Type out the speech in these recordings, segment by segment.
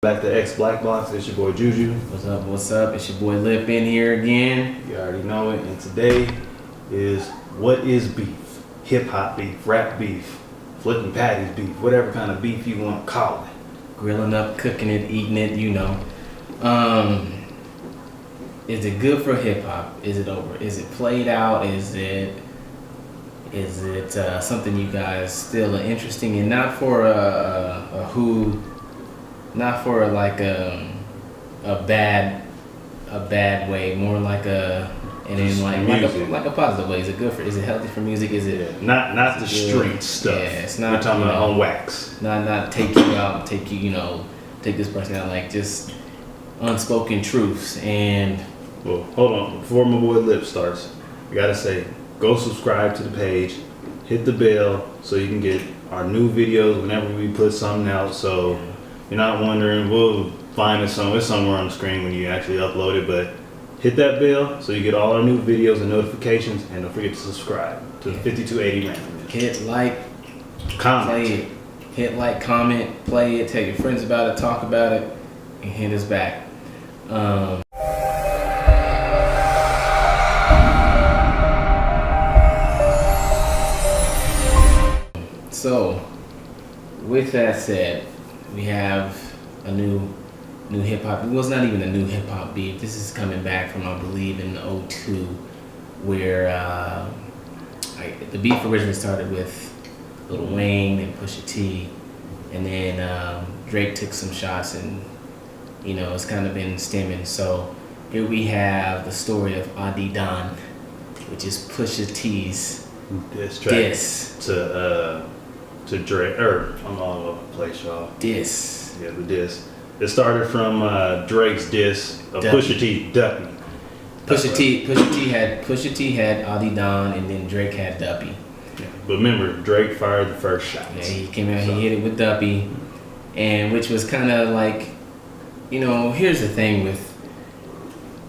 Back to X Black Box. It's your boy Juju. What's up? What's up? It's your boy Lip in here again. You already know it. And today is what is beef? Hip hop beef, rap beef, flipping patties beef, whatever kind of beef you want to call it. Grilling up, cooking it, eating it, you know. Is it good for hip hop? Is it over? Is it played out? Is it something you guys still are interesting in? Not for not for like a bad way, more like a positive way. Is it good for? Is it healthy for music? Is it not the street stuff? Yeah, it's not. We're talking about on wax. Not take you out, take this person out, like just unspoken truths. And well, hold on, before my boy Lip starts, I gotta say, go subscribe to the page, hit the bell so you can get our new videos whenever we put something out. So you're not wondering, we'll find it somewhere on the screen when you actually upload it, but hit that bell so you get all our new videos and notifications, and don't forget to subscribe to the 5280 Random. Hit like, comment, play it. Hit like, comment, play it, tell your friends about it, talk about it, and hit us back. So, with that said, we have a new hip hop. It was not even a new hip hop beat. This is coming back from, I believe, in '02, where the beef originally started with Lil Wayne and Pusha T, and then Drake took some shots, and it's kind of been stemming. So here we have the story of Adi Don, which is Pusha T's diss to Drake, I'm all over the place, y'all. Diss. Yeah, the diss. It started from Drake's diss of Pusha T, Duppy. Pusha T had Adi Don, and then Drake had Duppy. Yeah. But remember, Drake fired the first shot. Yeah, he came out, he hit it with Duppy, and which was kind of like, here's the thing with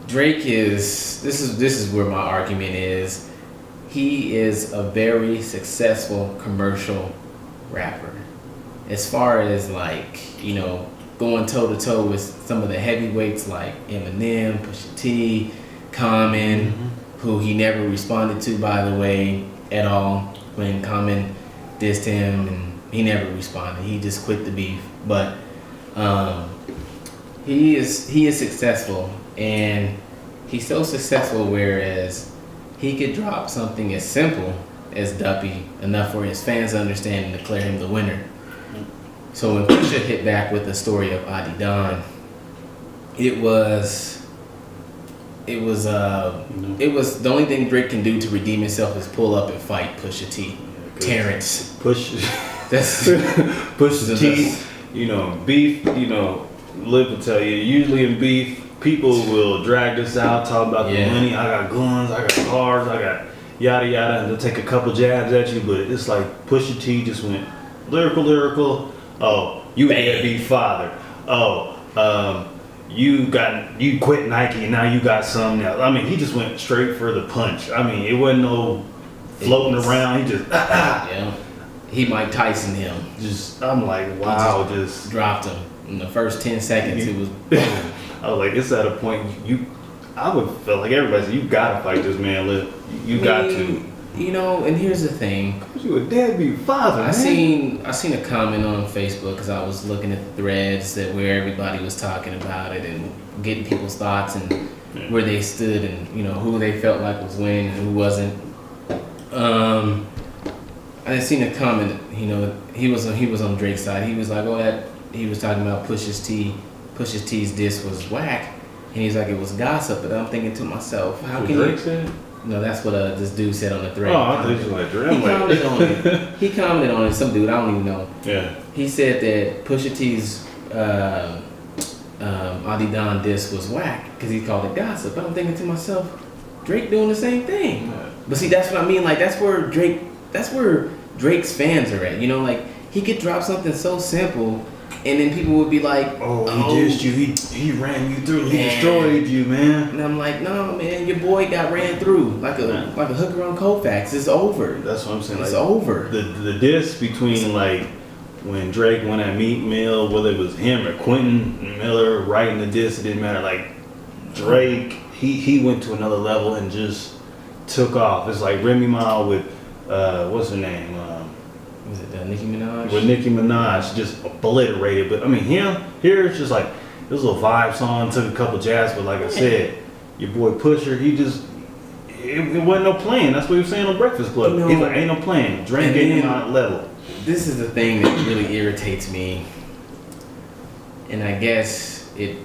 Drake this is where my argument is. He is a very successful commercial rapper. As far as going toe to toe with some of the heavyweights like Eminem, Pusha T, Common, who he never responded to, by the way, at all when Common dissed him, and he never responded. He just quit the beef. But he is successful, and he's so successful whereas he could drop something as simple as Duppy enough for his fans to understand and declare him the winner. So when Pusha hit back with the story of Adi Don, it was the only thing Drake can do to redeem himself is pull up and fight Pusha T. Terrence. Pusha T, beef, Lip will tell you, usually in beef, people will drag this out, talk about the money. I got guns, I got cars, I got yada yada, and they'll take a couple jabs at you, but it's like Pusha T just went lyrical. Oh, you deadbeat father. Oh, you quit Nike and now you got something else. I mean, he just went straight for the punch. I mean, it wasn't no floating around. He just yeah. He Mike Tyson him. I'm like, wow, just dropped him in the first 10 seconds. It was boom. I was like, it's at a point I would feel like everybody said, you gotta fight this man, Lip. You got to. And here's the thing. You a deadbeat father, I seen a comment on Facebook because I was looking at the threads where everybody was talking about it and getting people's thoughts and where they stood and who they felt like was winning and who wasn't. I seen a comment. He was on Drake's side. He was like, he was talking about Pusha T's diss was whack, and he's like, it was gossip. But I'm thinking to myself, how can Drake said? No, that's what this dude said on the thread. Oh, I thought you were like Drake. He commented on it. Some dude, I don't even know. Yeah. He said that Pusha T's Adi Don diss was whack because he called it gossip. But I'm thinking to myself, Drake doing the same thing. Yeah. But see, that's what I mean. Like that's where Drake's fans are at. Like he could drop something so simple. And then people would be like, "Oh, he dissed you. He ran you through. He destroyed you, man." And I'm like, "No, man, your boy got ran through like a hooker on Colfax. It's over. That's what I'm saying. It's over." The diss between when Drake went at Meek Mill, whether it was him or Quentin Miller writing the diss, it didn't matter. Like Drake, he went to another level and just took off. It's like Remy Ma with what's her name? Was it Nicki Minaj? With Nicki Minaj, just obliterated. But I mean, here it's just like this little vibe song, took a couple jazz, but like I said, your boy Pusher, he just it wasn't no playing. That's what he was saying on Breakfast Club. You know, he's like, ain't no playing. Drake ain't on level. This is the thing that really irritates me, and I guess it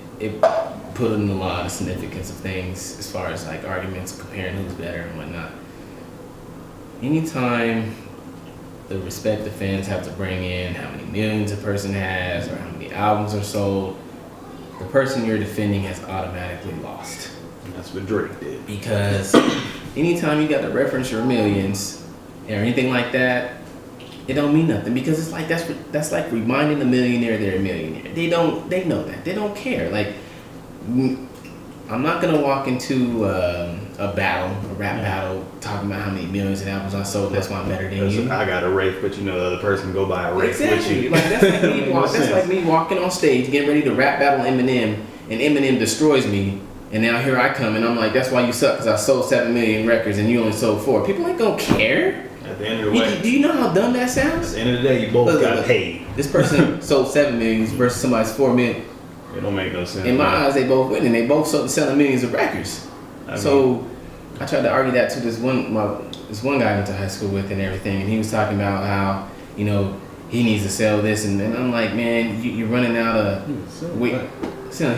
put in a lot of significance of things as far as like arguments comparing who's better and whatnot. Anytime the respective fans have to bring in how many millions a person has or how many albums are sold, the person you're defending has automatically lost. And that's what Drake did. Because anytime you got to reference your millions or anything like that, it don't mean nothing, because it's like that's like reminding a millionaire they're a millionaire. They know that. They don't care. Like, I'm not gonna walk into a rap battle, talking about how many millions of albums I sold. That's why I'm better than you. I got a rape, but you know the other person go buy a rape Exactly. with you. Like that's like me walking on stage, getting ready to rap battle Eminem, and Eminem destroys me. And now here I come, and I'm like, that's why you suck, because I sold 7 million records and you only sold 4. People ain't gonna care. At the end of the day, do you know how dumb that sounds? At the end of the day, you both got paid. This person sold 7 million versus somebody's 4 million. It don't make no sense. In my eyes, they both winning. They both selling millions of records. So I tried to argue that to this one guy I went to high school with and everything, and he was talking about how, you know, he needs to sell this, and I'm like, man, you're running out of.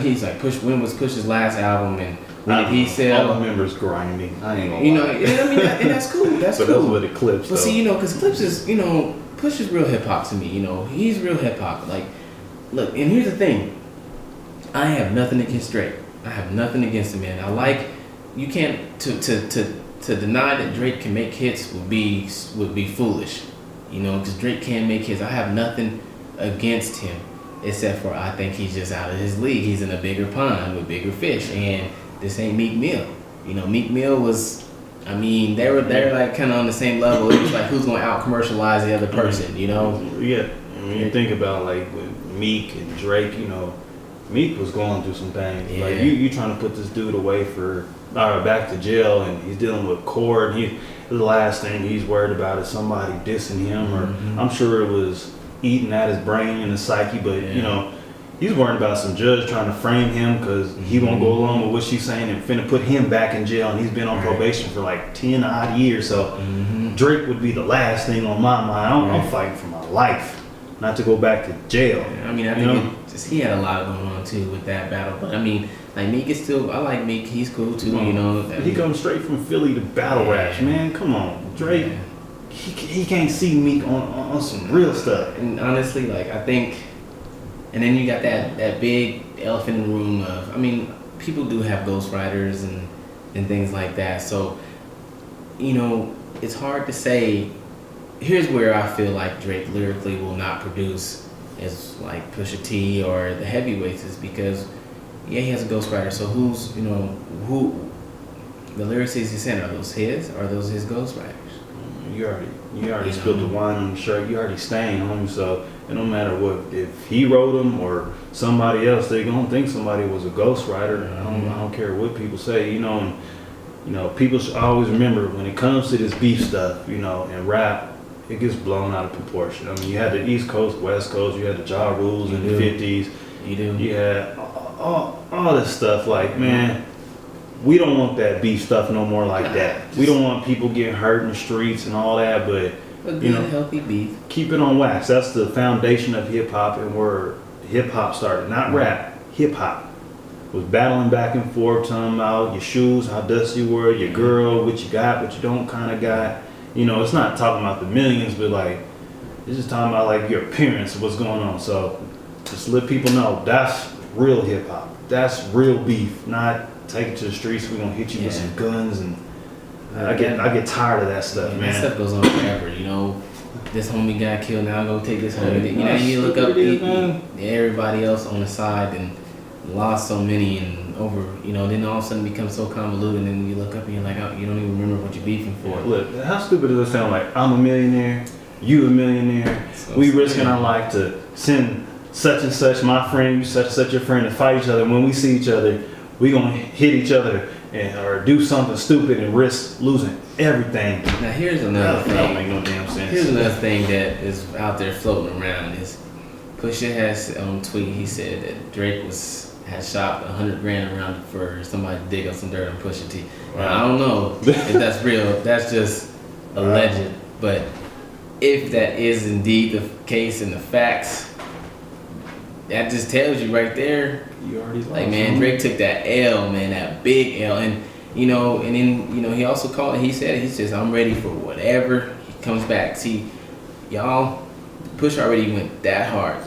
He's like, when was Push's last album, and when did he sell? All the members grinding. I ain't gonna you lie. know, I mean, and that's cool. That's but cool. that's what it Clips. But see, you know, because Clips is, you know, Push is real hip hop to me. You know, he's real hip hop. Like, look, and here's the thing. I have nothing against Drake. I have nothing against him, man. I like, you can't to deny that Drake can make hits would be foolish, you know, because Drake can make hits. I have nothing against him, except for I think he's just out of his league. He's in a bigger pond with bigger fish, and this ain't Meek Mill. You know, Meek Mill was, I mean, they're like kind of on the same level. It was like, who's going to out commercialize the other person, you know? Yeah, I mean, you think about like with Meek and Drake, you know, Meek was going through some things. Yeah. Like you trying to put this dude away back to jail, and he's dealing with court. The last thing he's worried about is somebody dissing him, or I'm sure it was eating at his brain and his psyche. But you know, he's worried about some judge trying to frame him because he won't go along with what she's saying and finna put him back in jail, and he's been on probation for like 10 odd years. So Drake would be the last thing on my mind. I'm fighting for my life, not to go back to jail. I mean, I think he had a lot going on too with that battle. But I mean, like Meek is still, I like Meek. He's cool too, you know. He comes straight from Philly to battle raps, man. Come on, Drake. Yeah. He can't see Meek on some real stuff. And honestly, like I think, and then you got that big elephant in the room of, I mean, people do have ghostwriters and things like that. So, you know, it's hard to say. Here's where I feel like Drake lyrically will not produce as like Pusha T or the heavyweights, is because he has a ghostwriter. So who the lyrics he's saying, are those his or are those his ghostwriters? You already spilled the wine on the shirt. You already stained on him. So it don't matter what, if he wrote them or somebody else, they gonna think somebody was a ghostwriter. I don't care what people say, you know. And you know, people should always remember when it comes to this beef stuff, you know, and rap, it gets blown out of proportion. I mean, you had the East Coast, West Coast, you had the Ja Rules in the 50s. You had all this stuff. Like, man, we don't want that beef stuff no more like that. We don't want people getting hurt in the streets and all that, but a good, healthy beef. Keep it on wax. That's the foundation of hip hop, and where hip hop started. Not rap, hip hop. Was battling back and forth, talking about your shoes, how dusty you were, your girl, what you got, what you don't kind of got. You know, it's not talking about the millions, but like, it's just talking about like your appearance and what's going on. So just let people know that's real hip hop. That's real beef. Not take it to the streets. We're gonna hit you with some guns, and I get tired of that stuff, man. That stuff goes on forever. You know, this homie got killed. Now go take this homie. You know, you look up everybody else on the side and lost so many and over. You know, then all of a sudden becomes so convoluted, and then you look up and you're like, oh, you don't even remember what you're beefing for. Look, how stupid does it sound? Like, I'm a millionaire. You a millionaire. So We risking our life to send such and such, my friend, you such and such your friend, to fight each other. When we see each other, we gonna hit each other or do something stupid and risk losing everything. Now here's another thing. That don't make no damn sense. Here's another thing that is out there floating around is Pusha has on tweet. He said that Drake has shopped $100 grand around for somebody to dig up some dirt on Pusha T. Now, I don't know if that's real. That's just alleged. But if that is indeed the case and the facts, that just tells you right there. You already lost. Like, man, Drake took that L, man, that big L, and then he also called it. He says I'm ready for whatever he comes back. See, y'all, Push already went that hard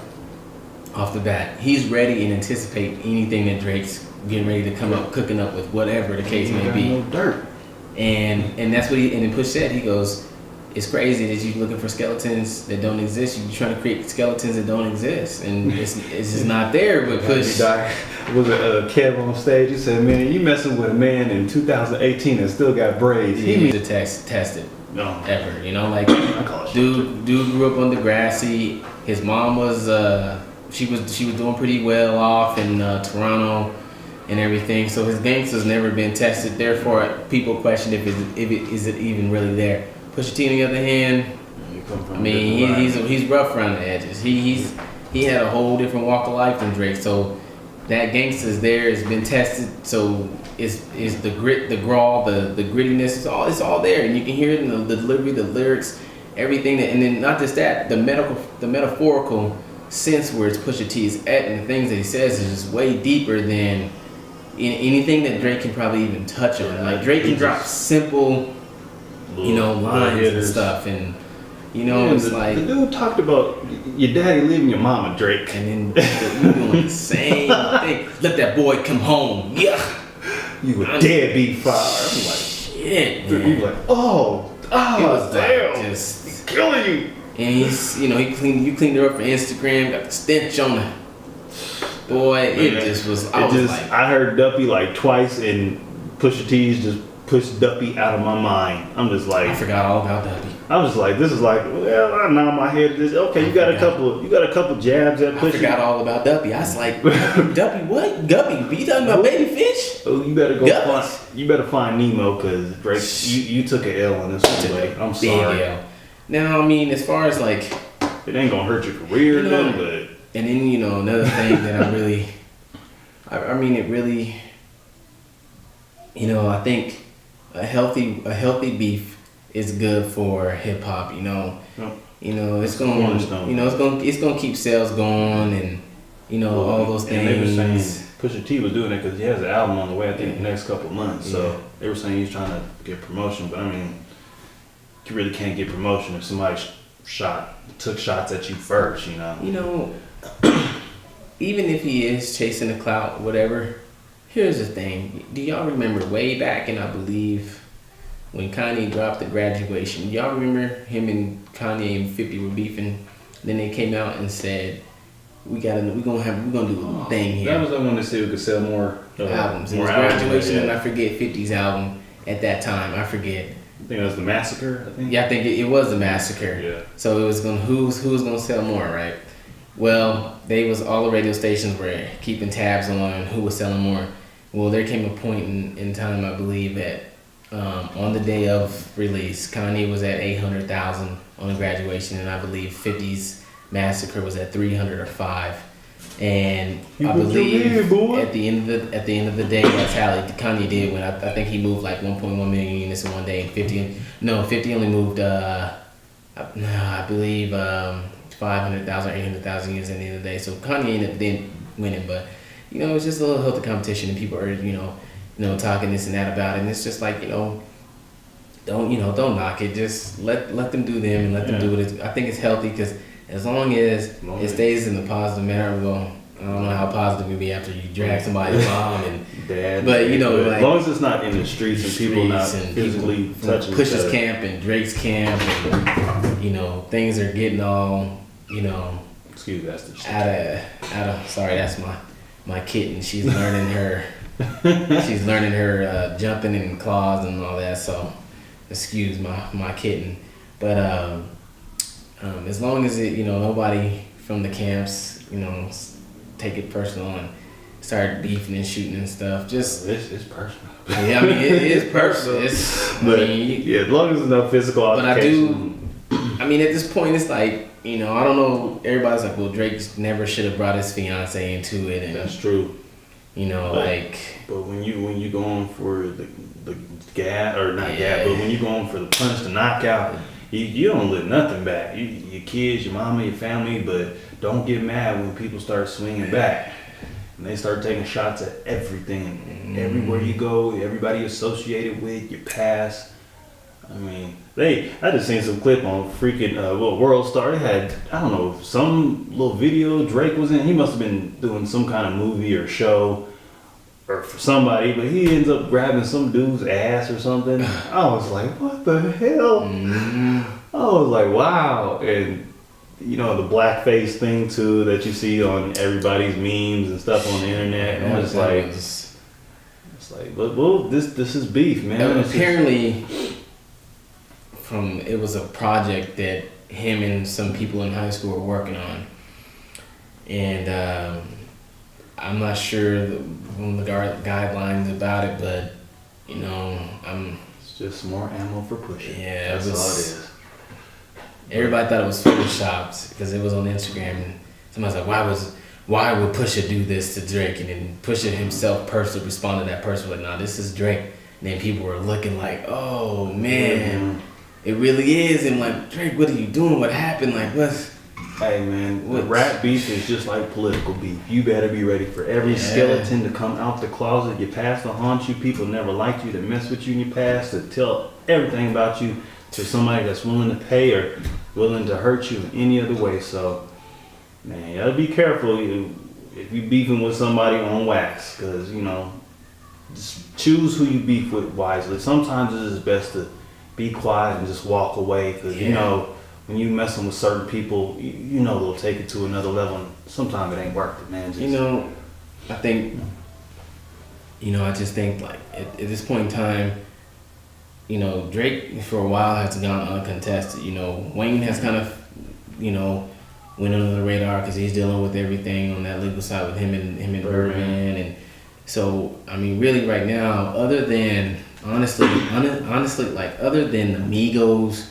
off the bat. He's ready and anticipate anything that Drake's getting ready to come up, cooking up with, whatever the case may be. No dirt. And that's what and then Push said. He goes, it's crazy that you're looking for skeletons that don't exist. You're trying to create skeletons that don't exist, and it's just not there. But Push. Was it Kev on stage? He said, "Man, you messing with a man in 2018 that still got braids." He needs to test it. No. Ever, like dude grew up on Degrassi. His mom was she was doing pretty well off in Toronto and everything. So his gangster's never been tested. Therefore, people question if it is even really there. Pusha T, on the other hand, I mean, he's rough around the edges. He had a whole different walk of life than Drake. So that gangster's there, has been tested. So is the grit, the grawl, the grittiness, it's all there, and you can hear it in the delivery, the lyrics, everything. And then not just that, the metaphorical sense where it's Pusha T is at, and the things that he says is just way deeper than anything that Drake can probably even touch on. Like Drake can drop simple, lines and stuff, and it's like the dude talked about your daddy leaving your mama, Drake, and then you doing the same thing. Let that boy come home. Yeah, you a deadbeat father. I'm like, shit, man. You like, oh, damn, like just killing you. And you cleaned her up for Instagram, got the stench on her. Boy, it just was. I heard Duppy like twice, and Pusha T's just pushed Duppy out of my mind. I'm just like, I forgot all about Duppy. I was like, this is like, well, I nod my head. Okay, you got a couple jabs at Pusha. I forgot all about Duppy. I was like, Duppy, what? Guppy? You talking about baby fish? Oh, you better go find. You better find Nemo, because Drake, you took an L on this one. Like, I'm sorry. L. Now, I mean, as far as like, it ain't gonna hurt your career, but. And then another thing that I really, I mean, it really, I think a healthy beef is good for hip hop. It's gonna keep sales going, and all those things. And they were saying Pusha T was doing it because he has an album on the way. I think the next couple months. Yeah. So they were saying he's trying to get promotion, but I mean, you really can't get promotion if somebody took shots at you first. Even if he is chasing the clout, whatever. Here's the thing. Do y'all remember way back in, I believe, when Kanye dropped the Graduation? Y'all remember him and Kanye and 50 were beefing? Then they came out and said, we're gonna do a thing here. That was the one that said we could sell more albums. It was Graduation, and I forget 50's album at that time. I forget. I think it was The Massacre. I think. Yeah, I think it was The Massacre. Yeah. So it was who's gonna sell more, right? Well, all the radio stations were keeping tabs on who was selling more. Well, there came a point in time, I believe, that on the day of release, Kanye was at 800,000 on Graduation, and I believe 50's Massacre was at 300 or 5. And I believe at the end of the day, that tally Kanye did win. I think he moved like 1.1 million units in one day, and 50 only moved I believe 500,000 or 800,000 units at the end of the day. So Kanye ended up then winning, but it's just a little healthy competition, and people are talking this and that about it, and it's just like don't knock it. Just let them do them, and let them do it. I think it's healthy, because as long as it stays in the positive manner, well, I don't know how positive it would be after you drag somebody's mom and dad, but like, as long as it's not in the streets and people not physically touching Push's camp and Drake's camp, and things are getting all excuse me, that's the out of sorry, that's my kitten. She's learning her jumping and claws and all that, so excuse my kitten. But As long as nobody from the camps, take it personal and start beefing and shooting and stuff. Just it's personal. Yeah, I mean it is personal. Yeah, as long as there's no physical altercation. But I mean, at this point, it's like I don't know. Everybody's like, well, Drake never should have brought his fiance into it, and that's true. But when you going for the gab or not gab, but when you going for the punch, the knockout, you don't let nothing back. Your kids, your mama, your family, but don't get mad when people start swinging back. And they start taking shots at everything, everywhere you go, everybody associated with your past. I mean, I just seen some clip on freaking World Star. They had, I don't know, some little video Drake was in. He must have been doing some kind of movie or show or for somebody, but he ends up grabbing some dude's ass or something. I was like, what the hell? I was like, wow. And the blackface thing too that you see on everybody's memes and stuff on the internet. And it's like, well, this is beef, man. And apparently, it was a project that him and some people in high school were working on, and I'm not sure the guidelines about it, but it's just more ammo for pushing. Yeah, that's all it is. Everybody thought it was photoshopped because it was on Instagram, and somebody's like, why would Pusha do this to Drake? And then Pusha himself personally responded to that person with, nah, this is Drake. And then people were looking like, oh man, it really is. And like, Drake, what are you doing? What happened? Like, what's... Hey man, rap beef is just like political beef. You better be ready for every skeleton to come out the closet. Your past will haunt you. People never liked you, to mess with you in your past, to tell everything about you to somebody that's willing to pay or willing to hurt you in any other way. So, man, you gotta be careful if you beefing with somebody on wax, because just choose who you beef with wisely. Sometimes it is best to be quiet and just walk away, because when you messing with certain people, they'll take it to another level, and sometimes it ain't worth it, man. I think, I just think like at this point in time, Drake for a while has gone uncontested. Wayne has kind of, went under the radar because he's dealing with everything on that legal side with him and Birdman, and so I mean, really right now, other than honestly, like other than the Migos.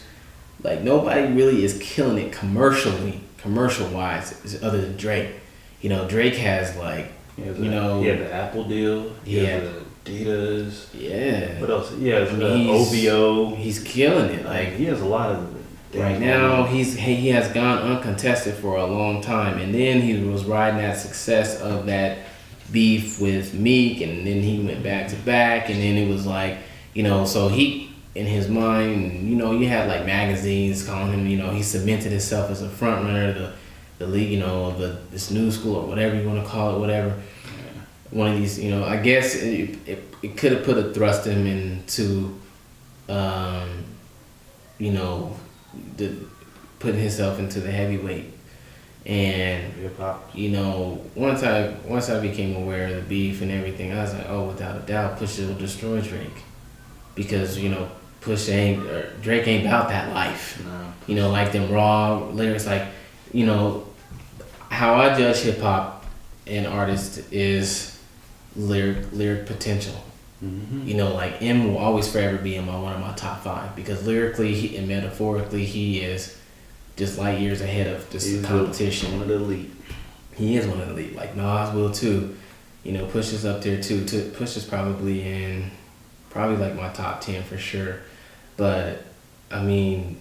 Like, nobody really is killing it commercial-wise, other than Drake. Drake has, like, he had the Apple deal. He has the Adidas. Yeah. What else? He has the OVO. He's killing it. Like, he has a lot of things. Right now, he has gone uncontested for a long time. And then he was riding that success of that beef with Meek. And then he went back to back. And then it was like, so he... in his mind, you had like magazines calling him, he cemented himself as a front runner, the league, this new school or whatever you want to call it, whatever. Yeah. One of these, I guess it could have put a thrust him into, putting himself into the heavyweight. And once I became aware of the beef and everything, I was like, oh, without a doubt, Pusha will destroy Drake. Because, Drake ain't about that life. No. Like them raw lyrics, like, how I judge hip hop and artists is lyric potential. Mm-hmm. Like M will always forever be in one of my top 5 because lyrically and metaphorically he is just light years ahead of this competition. One of the elite. He is one of the elite. Like Nas will too. Pusha's up there too. Pusha's probably like my top 10 for sure. But I mean,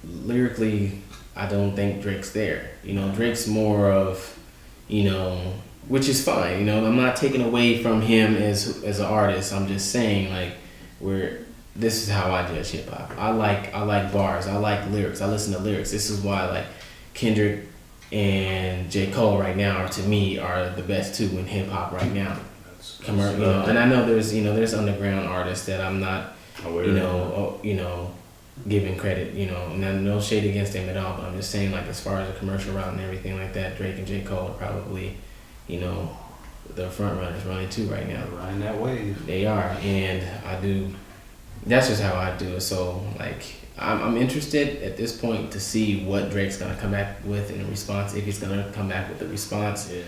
lyrically, I don't think Drake's there. Drake's more of, which is fine. I'm not taking away from him as an artist. I'm just saying like this is how I judge hip hop. I like bars. I like lyrics. I listen to lyrics. This is why like Kendrick and J. Cole right now to me are the best two in hip hop right now. And I know there's underground artists that I'm not giving credit, and no shade against them at all, but I'm just saying like as far as a commercial route and everything like that, Drake and J. Cole are probably, the front runners running too right now. They're riding that wave. They are, and that's just how I do it. So like I'm interested at this point to see what Drake's gonna come back with in a response. If he's gonna come back with a response. Yeah,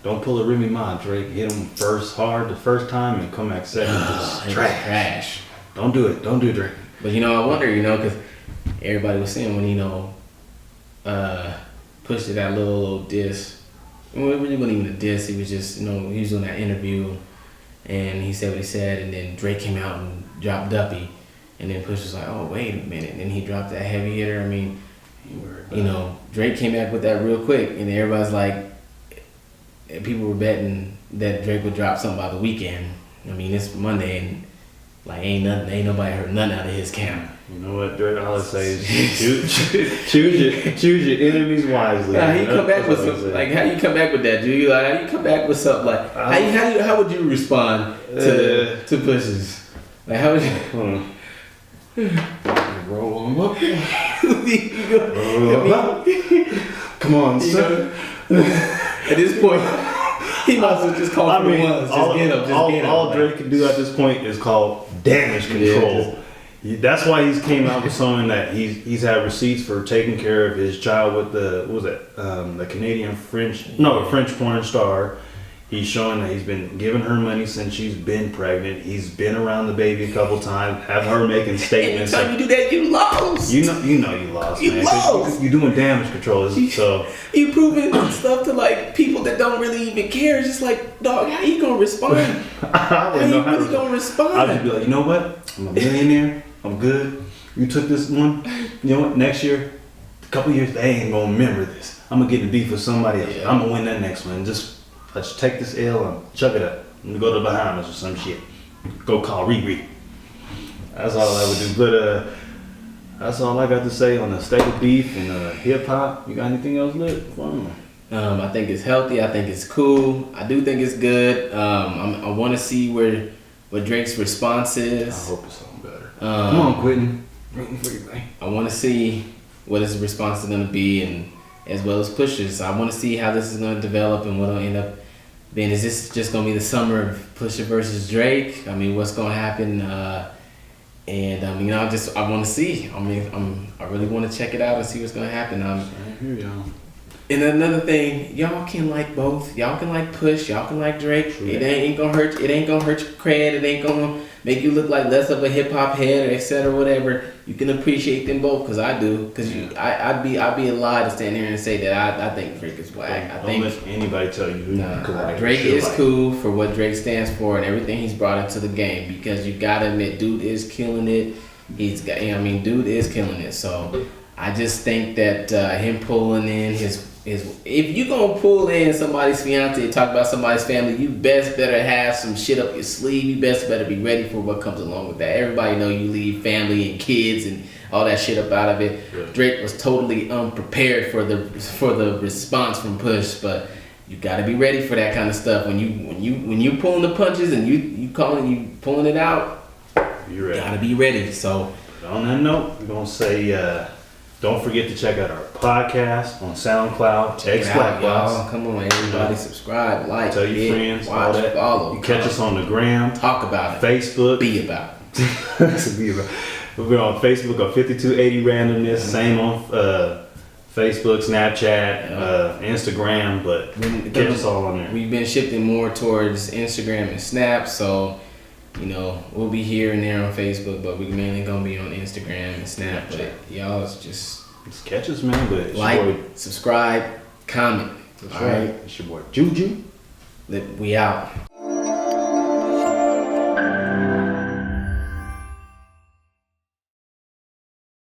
don't pull a Remy Ma, Drake. Hit him first hard the first time and come back second. Just trash. Don't do it. Don't do Drake. But I wonder, because everybody was saying when Push did that little diss. Well, it really wasn't even a diss. He was just he was doing that interview, and he said what he said, and then Drake came out and dropped Duppy. And then Push was like, oh, wait a minute. And then he dropped that heavy hitter. I mean, Drake came back with that real quick. And everybody's like, people were betting that Drake would drop something by the weekend. I mean, it's Monday and ain't nobody heard nothing out of his camp. You know what, Drake? All I say is choose your enemies wisely. How you come back with something? How you come back with that, dude? How you come back with something how would you respond to Push's? How would you? Roll him up. Come on, son. At this point, he might as well just call for ones. All Drake can do at this point is call damage control. Yeah. That's why he's came out with something that he's had receipts for taking care of his child with the Canadian French porn star. He's showing that he's been giving her money since she's been pregnant. He's been around the baby a couple times, have her making statements. Anytime you do that, you lost. You know you lost. You man. lost. You're doing damage control. So you proving stuff to people that don't really even care. It's just dog, how you gonna respond? How you really gonna respond? I'll just be like, you know what? I'm a millionaire. I'm good. You took this one. You know what? Next year, a couple years, they ain't gonna remember this. I'm gonna get in beef with somebody else. Yeah. I'm gonna win that next one. Let's take this L and chuck it up. I'm gonna go to the Bahamas or some shit. Go call Riri. That's all I would do. But that's all I got to say on the state of beef and hip hop. You got anything else, Lit? I think it's healthy. I think it's cool. I do think it's good. I want to see what Drake's response is. I hope it's something better. Come on, Quentin. Rooting for you, man. I want to see what his response is gonna be, and as well as Pusha's. I want to see how this is gonna develop and what'll end up. Then is this just gonna be the summer of Pusha versus Drake? I mean, what's gonna happen? I want to see. I really want to check it out and see what's gonna happen. Here, y'all. And another thing, y'all can like both. Y'all can like Push. Y'all can like Drake. True. It ain't gonna hurt. It ain't gonna hurt your cred. It ain't gonna make you look like less of a hip hop head or etc. Whatever. You can appreciate them both, cause I do. Cause I'd be a lie to stand here and say that I think Drake is whack. Don't let anybody tell you who Drake is cool for what Drake stands for and everything he's brought into the game. Because you gotta admit, dude is killing it. Dude is killing it. So I just think that him pulling in his if you gonna pull in somebody's fiance and talk about somebody's family, you best better have some shit up your sleeve. You best better be ready for what comes along with that. Everybody know you leave family and kids and all that shit up out of it. Yeah. Drake was totally unprepared for the response from Push, but you gotta be ready for that kind of stuff. When you pulling the punches and you pulling it out, you gotta be ready. So on that note, we're gonna say don't forget to check out our podcast on SoundCloud. Check it out, y'all. Come on, everybody, subscribe, like, tell your friends, watch, all that. Follow. You catch us on the gram. Talk about it. Facebook. Be about it. Be about it. We're on Facebook on 5280 Randomness. Same on Facebook, Snapchat, Instagram, but catch us all on there. We've been shifting more towards Instagram and Snap, so we'll be here and there on Facebook, but we mainly gonna be on Instagram and Snap. But y'all just catch us, man. But it's like, subscribe, comment. That's right. It's your boy Juju. We out.